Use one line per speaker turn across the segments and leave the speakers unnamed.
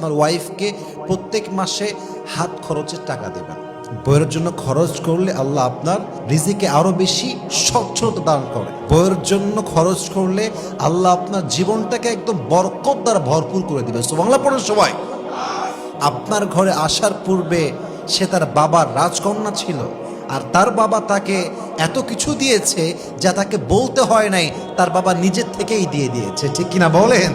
আপনার ওয়াইফকে প্রত্যেক মাসে হাত খরচের টাকা দেবেন। বইয়ের জন্য খরচ করলে আল্লাহ আপনার রিজিকে আরো বেশি স্বচ্ছতা দান করে। বইয়ের জন্য খরচ করলে আল্লাহ আপনার জীবনটাকে একদম বরকত দ্বারা ভরপুর করে দিবে। সুবহানাল্লাহ পড়েন সবাই। আপনার ঘরে আসার পূর্বে সে তার বাবার রাজকন্যা ছিল, আর তার বাবা তাকে এত কিছু দিয়েছে যা তাকে বলতে হয় নাই, তার বাবা নিজের থেকেই দিয়ে দিয়েছে। ঠিক কিনা বলেন?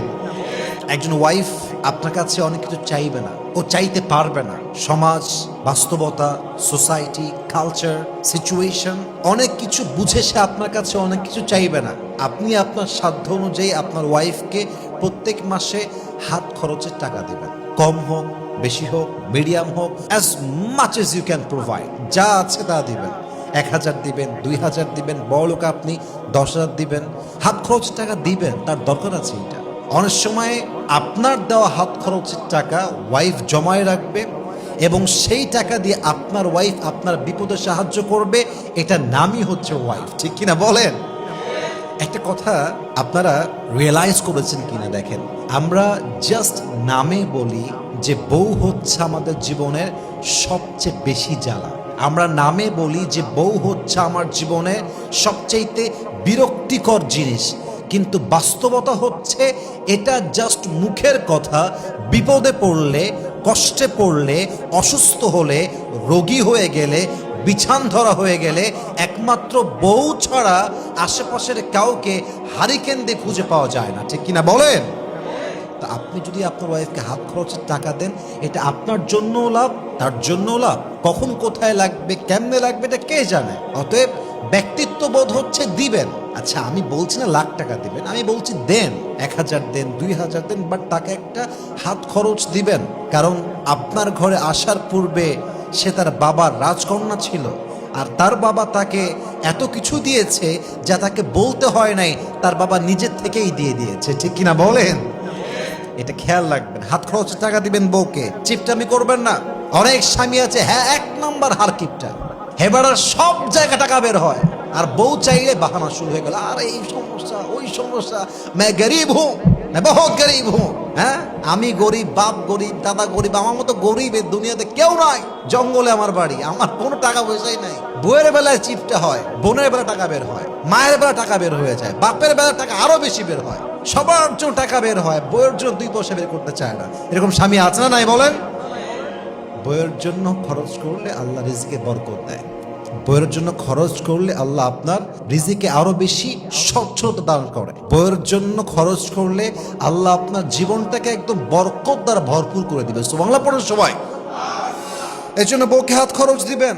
একজন ওয়াইফ আপনার কাছে অনেক কিছু চাইবে না, ও চাইতে পারবে না। সমাজ, বাস্তবতা, সোসাইটি, কালচার, সিচুয়েশন অনেক কিছু বুঝে সে আপনার কাছে অনেক কিছু চাইবে না। আপনি আপনার সাধ্য অনুযায়ী আপনার ওয়াইফকে প্রত্যেক মাসে হাত খরচের টাকা দেবেন। কম হোক, বেশি হোক, মিডিয়াম হোক, as much as you can provide. যা আছে তা দিবেন। 1000 দিবেন, 2000 দিবেন, বড় লোক আপনি 10,000 দিবেন। হাত খরচ টাকা দিবেন, তার দরকার আছে এটা। অনেক সময় আপনার দেওয়া হাত খরচের টাকা ওয়াইফ জমায় রাখবে এবং সেই টাকা দিয়ে আপনার ওয়াইফ আপনার বিপদে সাহায্য করবে। এটা নামই হচ্ছে ওয়াইফ। ঠিক কিনা বলেন? একটা কথা আপনারা রিয়েলাইজ করেছেন কিনা দেখেন, আমরা জাস্ট নামে বলি যে বউ হচ্ছে আমাদের জীবনের সবচেয়ে বেশি জ্বালা। আমরা নামে বলি যে বউ হচ্ছে আমার জীবনে সবচাইতে বিরক্তিকর জিনিস, কিন্তু বাস্তবতা হচ্ছে এটা জাস্ট মুখের কথা। বিপদে পড়লে, কষ্টে পড়লে, অসুস্থ হলে, রোগী হয়ে গেলে, বিছান ধরা হয়ে গেলে একমাত্র বউ ছাড়া আশেপাশের কাউকে হারিকেন দিয়ে খুঁজে পাওয়া যায় না। ঠিক কিনা বলেন? তা আপনি যদি আপনার ওয়াইফকে হাত খরচের টাকা দেন, এটা আপনার জন্যও লাভ, তার জন্যও লাভ। কখন কোথায় লাগবে, কেমনে লাগবে, এটা কে জানে। অতএব ব্যক্তিত্ব বোধ হচ্ছে দিবেন। আচ্ছা, আমি বলছি না লাখ টাকা দিবেন, আমি বলছি দেন, 1000 দেন, 2000 দেন, বাট তাকে একটা হাত খরচ দিবেন। কারণ আপনার ঘরে আসার পূর্বে সে তার বাবার রাজকন্যা ছিল, আর তার বাবা তাকে এত কিছু দিয়েছে যা তাকে বলতে হয় নাই, তার বাবা নিজের থেকেই দিয়ে দিয়েছে। ঠিক কিনা বলেন? এটা খেয়াল রাখবেন। হাত খরচের টাকা দিবেন বউকে, চিপটামি করবেন না। অনেক স্বামী আছে, হ্যাঁ, 1 নম্বর হার কিপটা, হেবাড়ার সব জায়গা টাকা বের হয়, আর বউ চাইলে বাহানা শুরু হয়ে গেল, আর এই সমস্যা, ওই সমস্যা, मैं गरीब हूं, मैं बहुत गरीब हूं। হ্যাঁ, আমি গরিব, বাপ গরিব, দাদা গরিব, আমার মতো গরিবের দুনিয়াতে কেউ নাই। জঙ্গলে আমার বাড়ি, আমার কোনো টাকা পয়সাই নাই। বউয়ের বেলায় চিপটা হয়, বোনের বেলা টাকা বের হয়, মায়ের বেলা টাকা বের হয়ে যায়, বাপের বেলা টাকা আরো বেশি বের হয়, সবার জন্য টাকা বের হয়, বইয়ের জন্য 2 পয়সা বের করতে চায় না। এরকম স্বামী আছে না নাই বলেন? বইয়ের জন্য খরচ করলে আল্লাহ রিজিকে বরকত দেয়। বইয়ের জন্য খরচ করলে আল্লাহ আপনার রিজিকে আরো বেশি স্বচ্ছতা দান করে। বইয়ের জন্য খরচ করলে আল্লাহ আপনার জীবনটাকে একদম বরকত দ্বারা ভরপুর করে দিবে। সুবহানাল্লাহ পড়েন সবাই। এই জন্য বউকে হাত খরচ দিবেন।